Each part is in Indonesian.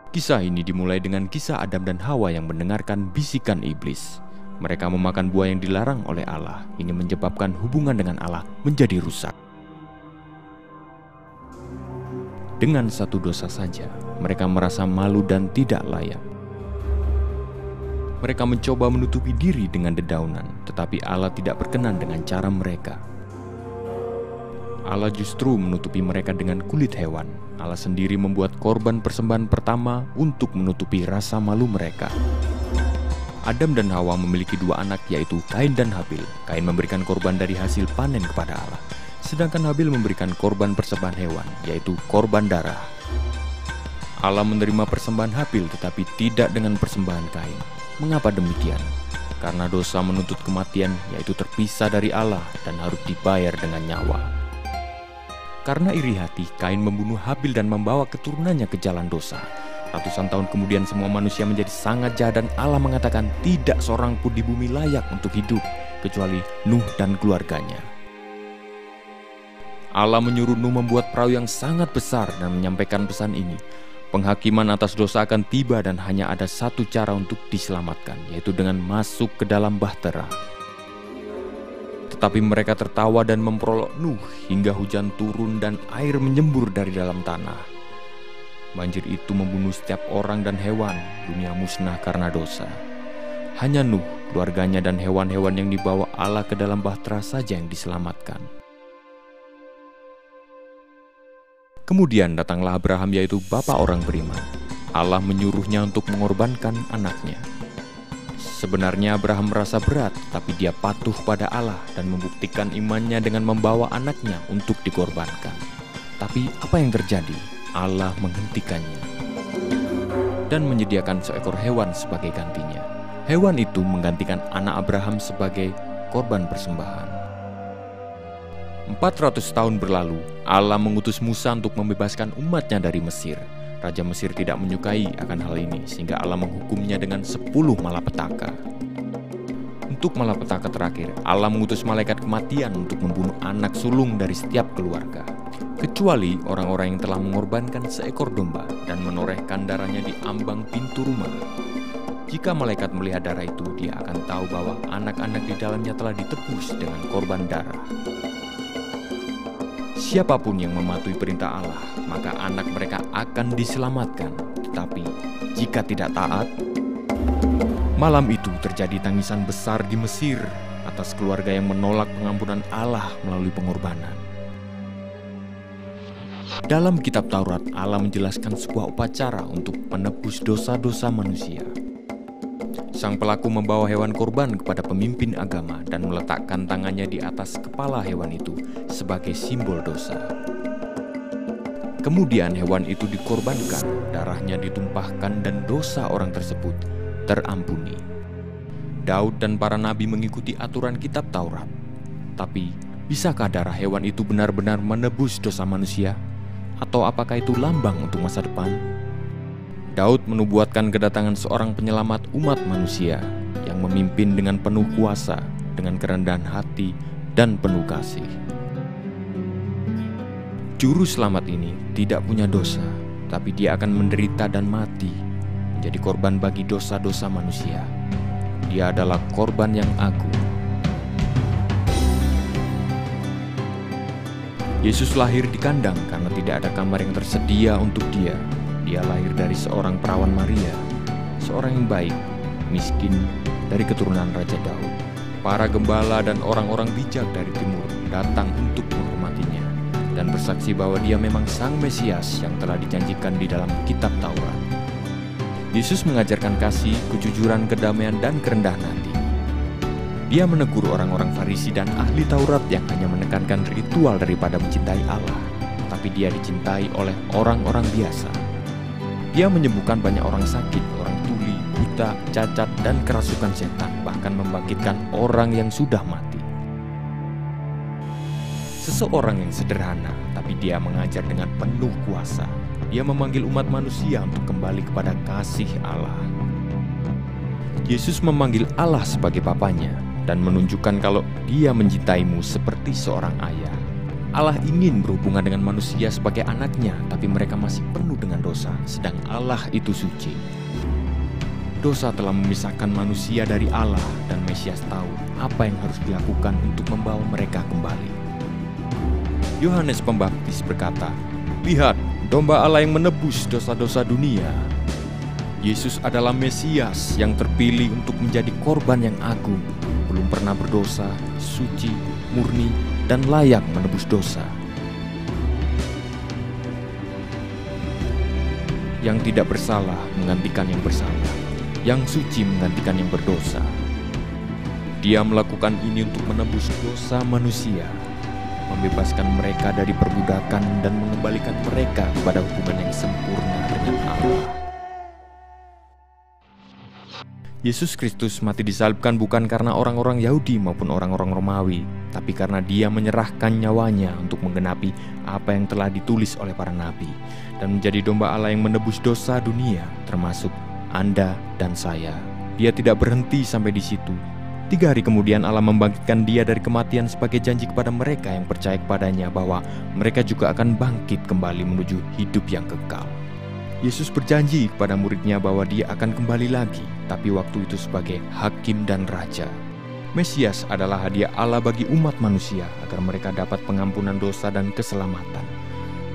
Kisah ini dimulai dengan kisah Adam dan Hawa yang mendengarkan bisikan iblis. Mereka memakan buah yang dilarang oleh Allah. Ini menyebabkan hubungan dengan Allah menjadi rusak. Dengan satu dosa saja, mereka merasa malu dan tidak layak. Mereka mencoba menutupi diri dengan dedaunan, tetapi Allah tidak berkenan dengan cara mereka. Allah justru menutupi mereka dengan kulit hewan. Allah sendiri membuat korban persembahan pertama untuk menutupi rasa malu mereka. Adam dan Hawa memiliki dua anak, yaitu Kain dan Habil. Kain memberikan korban dari hasil panen kepada Allah, sedangkan Habil memberikan korban persembahan hewan, yaitu korban darah. Allah menerima persembahan Habil tetapi tidak dengan persembahan Kain. Mengapa demikian? Karena dosa menuntut kematian, yaitu terpisah dari Allah dan harus dibayar dengan nyawa. Karena iri hati, Kain membunuh Habil dan membawa keturunannya ke jalan dosa. Ratusan tahun kemudian semua manusia menjadi sangat jahat dan Allah mengatakan tidak seorang pun di bumi layak untuk hidup kecuali Nuh dan keluarganya. Allah menyuruh Nuh membuat perahu yang sangat besar dan menyampaikan pesan ini. Penghakiman atas dosa akan tiba dan hanya ada satu cara untuk diselamatkan, yaitu dengan masuk ke dalam bahtera. Tetapi mereka tertawa dan memperolok Nuh hingga hujan turun dan air menyembur dari dalam tanah. Banjir itu membunuh setiap orang dan hewan, dunia musnah karena dosa. Hanya Nuh, keluarganya dan hewan-hewan yang dibawa Allah ke dalam bahtera saja yang diselamatkan. Kemudian datanglah Abraham, yaitu bapa orang beriman. Allah menyuruhnya untuk mengorbankan anaknya. Sebenarnya Abraham merasa berat, tapi dia patuh pada Allah dan membuktikan imannya dengan membawa anaknya untuk dikorbankan. Tapi apa yang terjadi? Allah menghentikannya dan menyediakan seekor hewan sebagai gantinya. Hewan itu menggantikan anak Abraham sebagai korban persembahan. 400 tahun berlalu, Allah mengutus Musa untuk membebaskan umatnya dari Mesir. Raja Mesir tidak menyukai akan hal ini, sehingga Allah menghukumnya dengan 10 malapetaka. Untuk malapetaka terakhir, Allah mengutus malaikat kematian untuk membunuh anak sulung dari setiap keluarga, kecuali orang-orang yang telah mengorbankan seekor domba dan menorehkan darahnya di ambang pintu rumah. Jika malaikat melihat darah itu, dia akan tahu bahwa anak-anak di dalamnya telah ditebus dengan korban darah. Siapapun yang mematuhi perintah Allah, maka anak mereka akan diselamatkan. Tetapi jika tidak taat, malam itu terjadi tangisan besar di Mesir atas keluarga yang menolak pengampunan Allah melalui pengorbanan. Dalam kitab Taurat, Allah menjelaskan sebuah upacara untuk menebus dosa-dosa manusia. Sang pelaku membawa hewan korban kepada pemimpin agama dan meletakkan tangannya di atas kepala hewan itu sebagai simbol dosa. Kemudian hewan itu dikorbankan, darahnya ditumpahkan dan dosa orang tersebut terampuni. Daud dan para nabi mengikuti aturan kitab Taurat. Tapi, bisakah darah hewan itu benar-benar menebus dosa manusia? Atau apakah itu lambang untuk masa depan? Daud menubuatkan kedatangan seorang penyelamat umat manusia yang memimpin dengan penuh kuasa, dengan kerendahan hati, dan penuh kasih. Juru selamat ini tidak punya dosa, tapi dia akan menderita dan mati, menjadi korban bagi dosa-dosa manusia. Dia adalah korban yang agung. Yesus lahir di kandang karena tidak ada kamar yang tersedia untuk dia. Dia lahir dari seorang perawan Maria, seorang yang baik, miskin, dari keturunan Raja Daud. Para gembala dan orang-orang bijak dari timur datang untuk menghormatinya dan bersaksi bahwa dia memang Sang Mesias yang telah dijanjikan di dalam kitab Taurat. Yesus mengajarkan kasih, kejujuran, kedamaian, dan kerendahan hati. Dia menegur orang-orang Farisi dan ahli Taurat yang hanya menekankan ritual daripada mencintai Allah, tapi dia dicintai oleh orang-orang biasa. Dia menyembuhkan banyak orang sakit, orang tuli, buta, cacat, dan kerasukan setan, bahkan membangkitkan orang yang sudah mati. Seseorang yang sederhana, tapi dia mengajar dengan penuh kuasa. Dia memanggil umat manusia untuk kembali kepada kasih Allah. Yesus memanggil Allah sebagai Bapanya dan menunjukkan kalau dia mencintaimu seperti seorang ayah. Allah ingin berhubungan dengan manusia sebagai anaknya, tapi mereka masih penuh dengan dosa, sedang Allah itu suci. Dosa telah memisahkan manusia dari Allah, dan Mesias tahu apa yang harus dilakukan untuk membawa mereka kembali. Yohanes Pembaptis berkata, "Lihat, domba Allah yang menebus dosa-dosa dunia." Yesus adalah Mesias yang terpilih untuk menjadi korban yang agung, belum pernah berdosa, suci, murni, dan layak menebus dosa. Yang tidak bersalah menggantikan yang bersalah, yang suci menggantikan yang berdosa. Dia melakukan ini untuk menebus dosa manusia, membebaskan mereka dari perbudakan dan mengembalikan mereka kepada hubungan yang sempurna dengan Allah. Yesus Kristus mati disalibkan bukan karena orang-orang Yahudi maupun orang-orang Romawi, tapi karena Dia menyerahkan nyawanya untuk menggenapi apa yang telah ditulis oleh para nabi dan menjadi domba Allah yang menebus dosa dunia, termasuk Anda dan saya. Dia tidak berhenti sampai di situ. 3 hari kemudian Allah membangkitkan Dia dari kematian sebagai janji kepada mereka yang percaya kepadanya bahwa mereka juga akan bangkit kembali menuju hidup yang kekal. Yesus berjanji kepada muridnya bahwa Dia akan kembali lagi, tapi waktu itu sebagai hakim dan raja. Mesias adalah hadiah Allah bagi umat manusia agar mereka dapat pengampunan dosa dan keselamatan.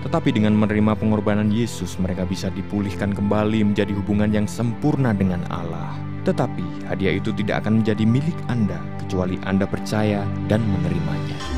Tetapi dengan menerima pengorbanan Yesus, mereka bisa dipulihkan kembali menjadi hubungan yang sempurna dengan Allah. Tetapi hadiah itu tidak akan menjadi milik Anda kecuali Anda percaya dan menerimanya.